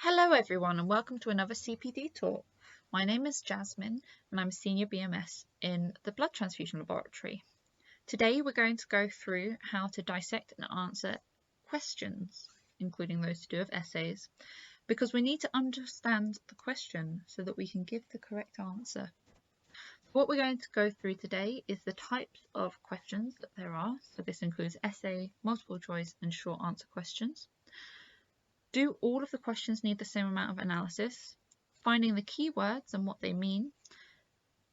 Hello everyone and welcome to another CPD talk. My name is Jasmine and I'm a Senior BMS in the Blood Transfusion Laboratory. Today we're going to go through how to dissect and answer questions, including those to do with essays, because we need to understand the question so that we can give the correct answer. What we're going to go through today is the types of questions that there are. So this includes essay, multiple choice and short answer questions. Do all of the questions need the same amount of analysis? Finding the keywords and what they mean,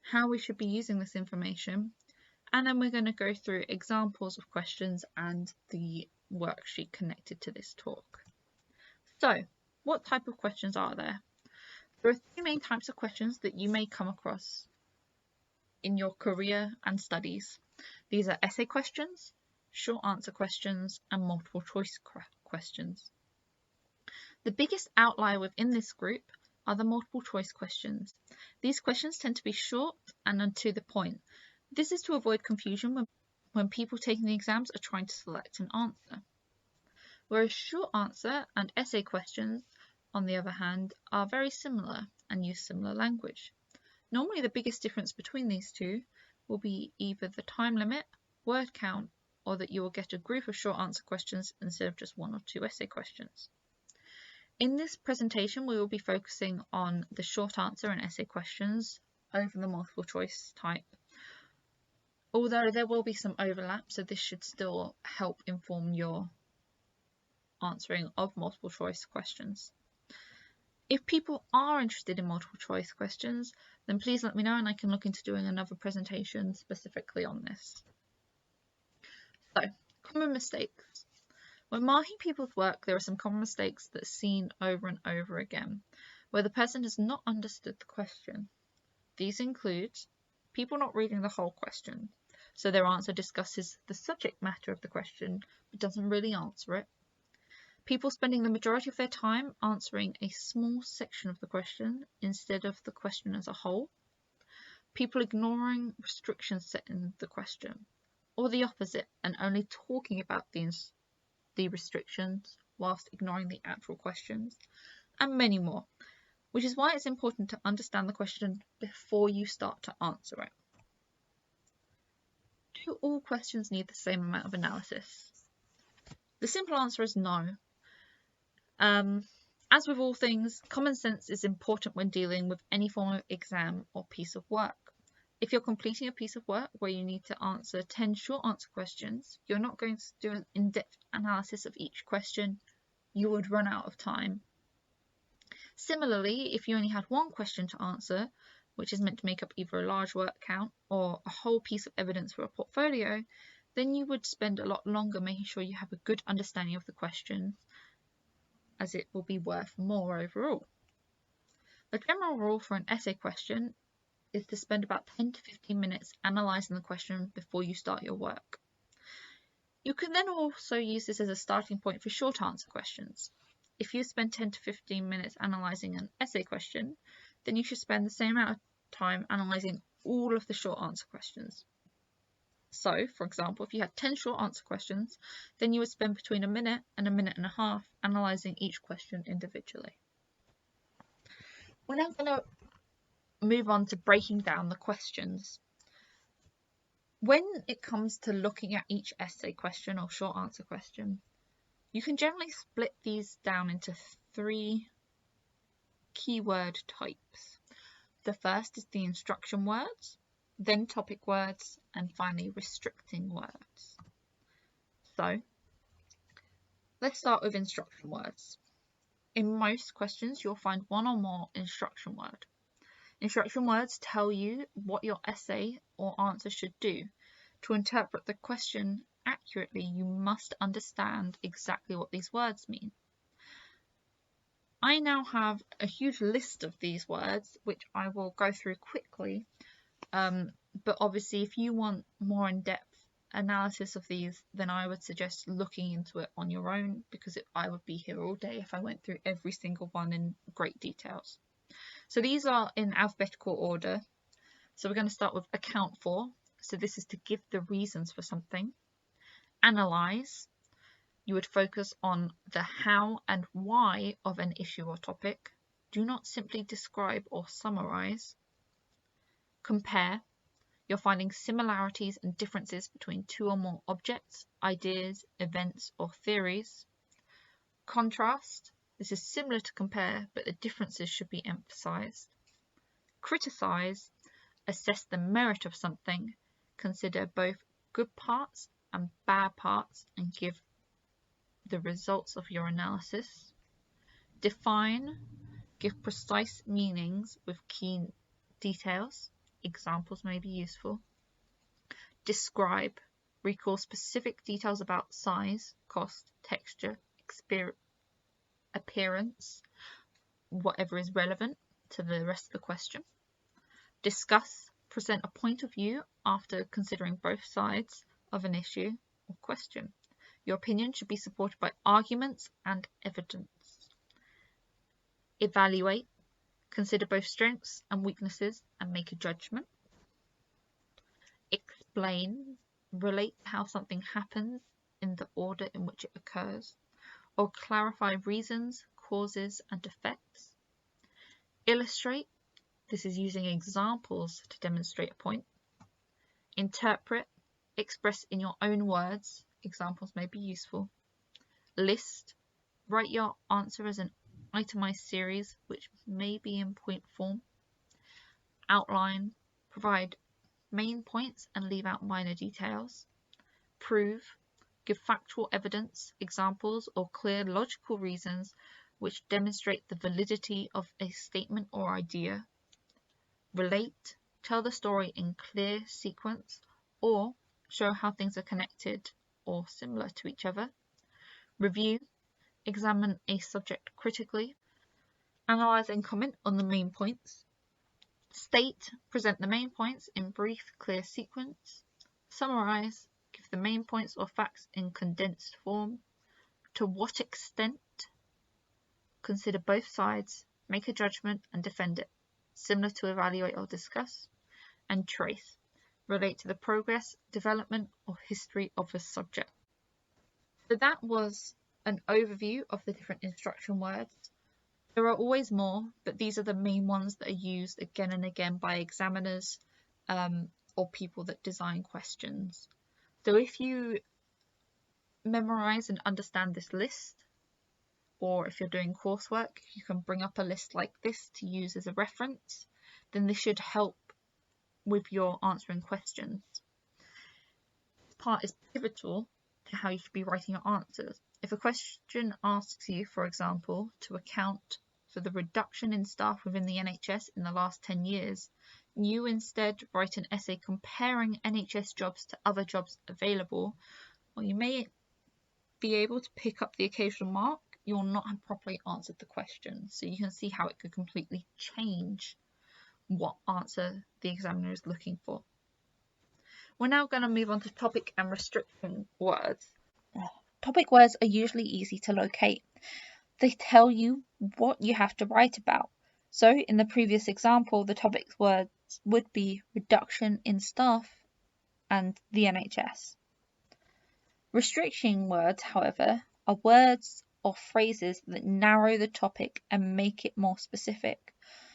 how we should be using this information, and then we're going to go through examples of questions and the worksheet connected to this talk. So, what type of questions are there? There are three main types of questions that you may come across in your career and studies. These are essay questions, short answer questions, and multiple choice questions. The biggest outlier within this group are the multiple choice questions. These questions tend to be short and to the point. This is to avoid confusion when people taking the exams are trying to select an answer. Whereas short answer and essay questions, on the other hand, are very similar and use similar language. Normally the biggest difference between these two will be either the time limit, word count, or that you will get a group of short answer questions instead of just one or two essay questions. In this presentation, we will be focusing on the short answer and essay questions over the multiple choice type. Although there will be some overlap, so this should still help inform your answering of multiple choice questions. If people are interested in multiple choice questions, then please let me know and I can look into doing another presentation specifically on this. So, common mistakes. When marking people's work, there are some common mistakes that are seen over and over again, where the person has not understood the question. These include people not reading the whole question, so their answer discusses the subject matter of the question, but doesn't really answer it. People spending the majority of their time answering a small section of the question instead of the question as a whole. People ignoring restrictions set in the question, or the opposite, and only talking about the restrictions whilst ignoring the actual questions, and many more, which is why it's important to understand the question before you start to answer it. Do all questions need the same amount of analysis? The simple answer is no. As with all things, common sense is important when dealing with any form of exam or piece of work. If you're completing a piece of work where you need to answer 10 short answer questions, you're not going to do an in-depth analysis of each question. You would run out of time. Similarly, if you only had one question to answer, which is meant to make up either a large word count or a whole piece of evidence for a portfolio, then you would spend a lot longer making sure you have a good understanding of the question, as it will be worth more overall. The general rule for an essay question is to spend about 10 to 15 minutes analysing the question before you start your work. You can then also use this as a starting point for short answer questions. If you spend 10 to 15 minutes analysing an essay question, then you should spend the same amount of time analysing all of the short answer questions. So, for example, if you had 10 short answer questions, then you would spend between a minute and a half analysing each question individually. We're now going to move on to breaking down the questions. When it comes to looking at each essay question or short answer question, you can generally split these down into three keyword types. The first is the instruction words, then topic words, and finally restricting words. So, let's start with instruction words. In most questions, you'll find one or more instruction words. Instruction words tell you what your essay or answer should do. To interpret the question accurately, you must understand exactly what these words mean. I now have a huge list of these words, which I will go through quickly, but obviously if you want more in-depth analysis of these, then I would suggest looking into it on your own, because I would be here all day if I went through every single one in great details. So these are in alphabetical order. So we're going to start with account for. So this is to give the reasons for something. Analyze. you would focus on the how and why of an issue or topic. Do not simply describe or summarize. Compare. You're finding similarities and differences between two or more objects, ideas, events, or theories. Contrast. This is similar to compare, but the differences should be emphasized. Criticize. Assess the merit of something. Consider both good parts and bad parts and give the results of your analysis. Define. Give precise meanings with key details. Examples may be useful. Describe. Recall specific details about size, cost, texture, appearance, whatever is relevant to the rest of the question. Discuss. Present a point of view after considering both sides of an issue or question. Your opinion should be supported by arguments and evidence. Evaluate. Consider both strengths and weaknesses and make a judgment. Explain. Relate how something happens in the order in which it occurs, or clarify reasons, causes, and effects. Illustrate. This is using examples to demonstrate a point. Interpret. Express in your own words. Examples may be useful. List. Write your answer as an itemized series, which may be in point form. Outline. Provide main points and leave out minor details. Prove. Give factual evidence, examples, or clear logical reasons which demonstrate the validity of a statement or idea. Relate. Tell the story in clear sequence or show how things are connected or similar to each other. Review. Examine a subject critically. Analyze and comment on the main points. State. Present the main points in brief, clear sequence. Summarize. Give the main points or facts in condensed form. To what extent? Consider both sides, make a judgment and defend it, similar to evaluate or discuss. And trace. Relate to the progress, development, or history of a subject. So that was an overview of the different instruction words. There are always more, but these are the main ones that are used again and again by examiners or people that design questions. So if you memorize and understand this list, or if you're doing coursework, you can bring up a list like this to use as a reference, then this should help with your answering questions. This part is pivotal to how you should be writing your answers. If a question asks you, for example, to account for the reduction in staff within the NHS in the last 10 years, you instead write an essay comparing NHS jobs to other jobs available, or you may be able to pick up the occasional mark, you'll not have properly answered the question. So you can see how it could completely change what answer the examiner is looking for. We're now going to move on to topic and restriction words. Topic words are usually easy to locate. They tell you what you have to write about. So in the previous example, the topic words would be reduction in staff and the NHS. Restriction words, however, are words or phrases that narrow the topic and make it more specific.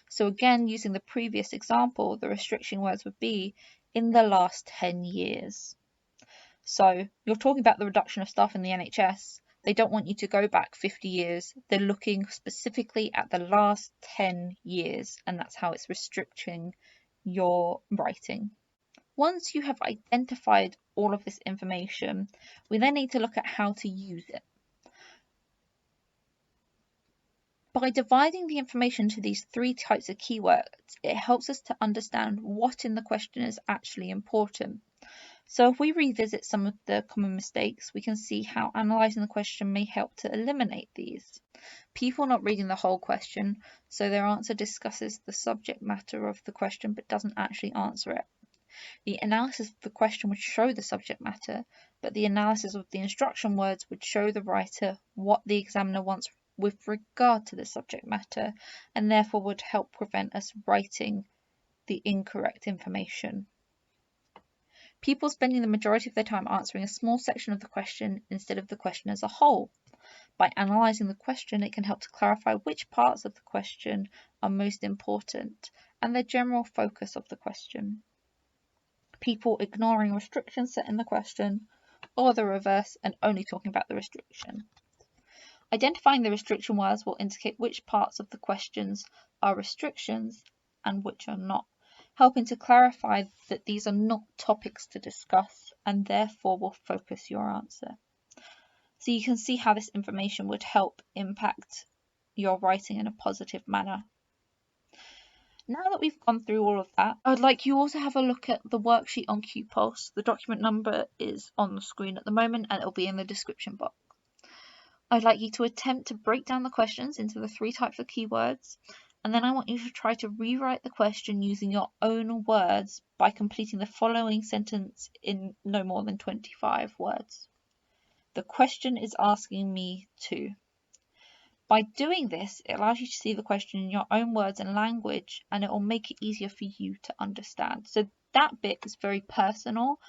So again, using the previous example, the restriction words would be in the last 10 years. So you're talking about the reduction of staff in the NHS. They don't want you to go back 50 years. They're looking specifically at the last 10 years, and that's how it's restricting your writing. Once you have identified all of this information, we then need to look at how to use it. By dividing the information into these three types of keywords, it helps us to understand what in the question is actually important. So if we revisit some of the common mistakes, we can see how analysing the question may help to eliminate these. People not reading the whole question, so their answer discusses the subject matter of the question but doesn't actually answer it. The analysis of the question would show the subject matter, but the analysis of the instruction words would show the writer what the examiner wants with regard to the subject matter, and therefore would help prevent us writing the incorrect information. People spending the majority of their time answering a small section of the question instead of the question as a whole. By analysing the question, it can help to clarify which parts of the question are most important and the general focus of the question. People ignoring restrictions set in the question, or the reverse and only talking about the restriction. Identifying the restriction words will indicate which parts of the questions are restrictions and which are not, helping to clarify that these are not topics to discuss and therefore will focus your answer. So you can see how this information would help impact your writing in a positive manner. Now that we've gone through all of that, I'd like you all to have a look at the worksheet on QPulse. The document number is on the screen at the moment and it'll be in the description box. I'd like you to attempt to break down the questions into the 3 types of keywords, and then I want you to try to rewrite the question using your own words by completing the following sentence in no more than 25 words. The question is asking me to. By doing this, it allows you to see the question in your own words and language, and it will make it easier for you to understand. So that bit is very personal,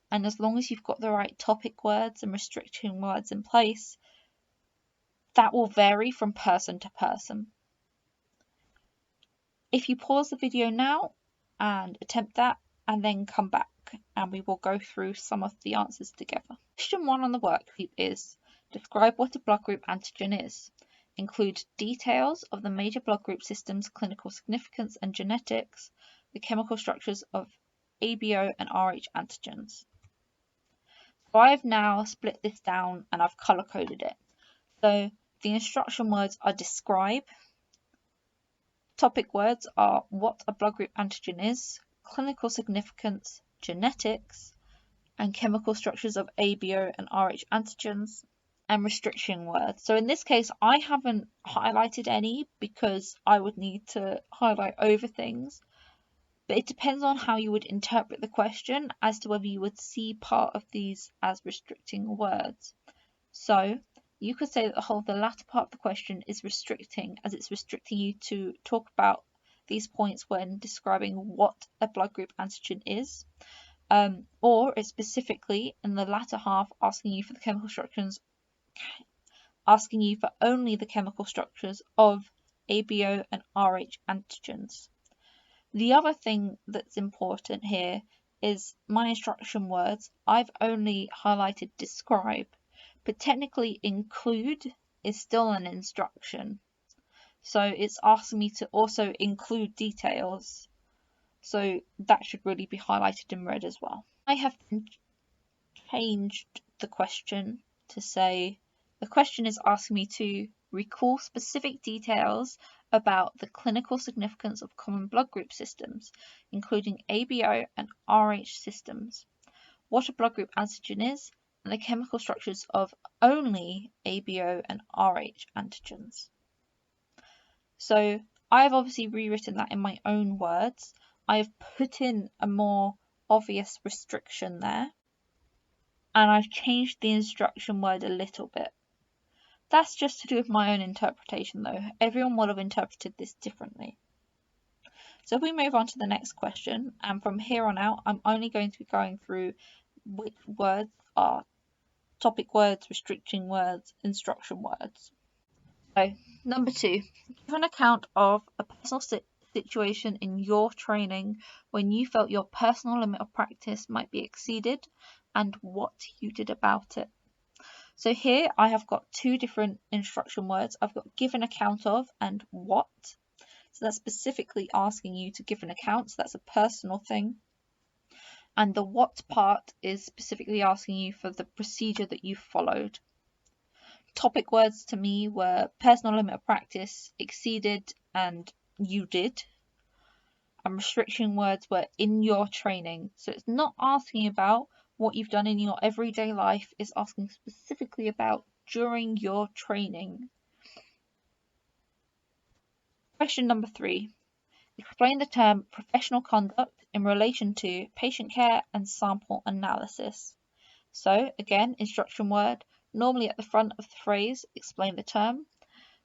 and as long as you've got the right topic words and restriction words in place, that will vary from person to person. If you pause the video now and attempt that, and then come back, and we will go through some of the answers together. Question 1 on the worksheet is, describe what a blood group antigen is. Include details of the major blood group systems, clinical significance and genetics, the chemical structures of ABO and RH antigens. So I've now split this down and I've color coded it. So the instruction words are describe, topic words are what a blood group antigen is, clinical significance, genetics, and chemical structures of ABO and RH antigens, and restriction words. So in this case, I haven't highlighted any because I would need to highlight over things, but it depends on how you would interpret the question as to whether you would see part of these as restricting words. So you could say that the latter part of the question is restricting, as it's restricting you to talk about these points when describing what a blood group antigen is, or it's specifically in the latter half asking you for the chemical structures, asking you for only the chemical structures of ABO and RH antigens. The other thing that's important here is my instruction words. I've only highlighted describe, but technically include is still an instruction. So it's asking me to also include details. So that should really be highlighted in red as well. I have changed the question to say, the question is asking me to recall specific details about the clinical significance of common blood group systems, including ABO and RH systems, what a blood group antigen is, and the chemical structures of only ABO and RH antigens. So I've obviously rewritten that in my own words. I've put in a more obvious restriction there, and I've changed the instruction word a little bit. That's just to do with my own interpretation though. Everyone would have interpreted this differently. So if we move on to the next question, and from here on out, I'm only going to be going through which words are topic words, restriction words, instruction words. So number 2, give an account of a personal situation in your training when you felt your personal limit of practice might be exceeded and what you did about it. So here I have got 2 different instruction words. I've got give an account of and what. So that's specifically asking you to give an account. So that's a personal thing. And the what part is specifically asking you for the procedure that you followed. Topic words to me were personal limit of practice, exceeded, and you did. And restriction words were in your training. So it's not asking about what you've done in your everyday life, it's asking specifically about during your training. Question number 3. Explain the term professional conduct in relation to patient care and sample analysis. So again, instruction word, normally at the front of the phrase, explain the term.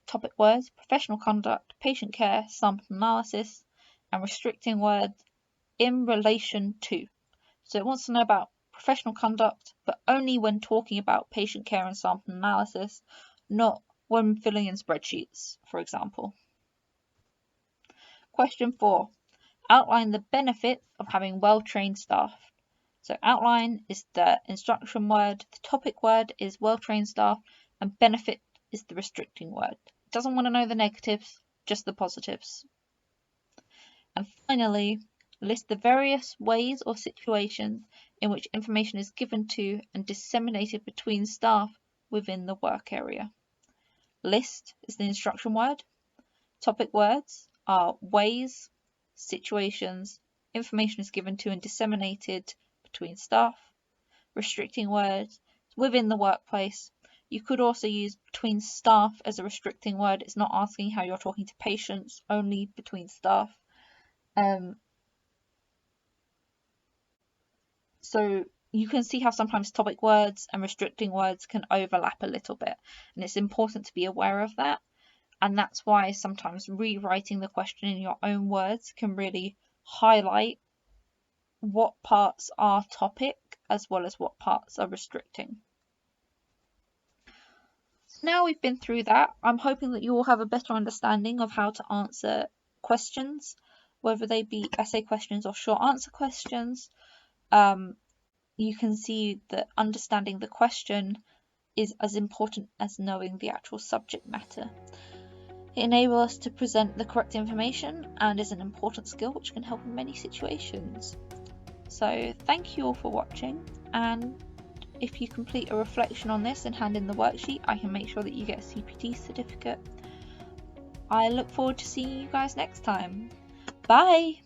Topic words, professional conduct, patient care, sample analysis, and restricting words, in relation to. So it wants to know about professional conduct, but only when talking about patient care and sample analysis, not when filling in spreadsheets, for example. Question 4. Outline the benefits of having well-trained staff. So outline is the instruction word, the topic word is well-trained staff, and benefit is the restricting word. It doesn't want to know the negatives, just the positives. And finally, list the various ways or situations in which information is given to and disseminated between staff within the work area. List is the instruction word. Topic words are ways, situations, information is given to and disseminated between staff. Restricting words within the workplace. You could also use between staff as a restricting word. It's not asking how you're talking to patients, only between staff. So you can see how sometimes topic words and restricting words can overlap a little bit, and it's important to be aware of that. And that's why sometimes rewriting the question in your own words can really highlight what parts are topic as well as what parts are restricting. Now we've been through that, I'm hoping that you all have a better understanding of how to answer questions, whether they be essay questions or short answer questions. You can see that understanding the question is as important as knowing the actual subject matter. It enables us to present the correct information and is an important skill which can help in many situations. So thank you all for watching, and if you complete a reflection on this and hand in the worksheet, I can make sure that you get a CPT certificate. I look forward to seeing you guys next time. Bye!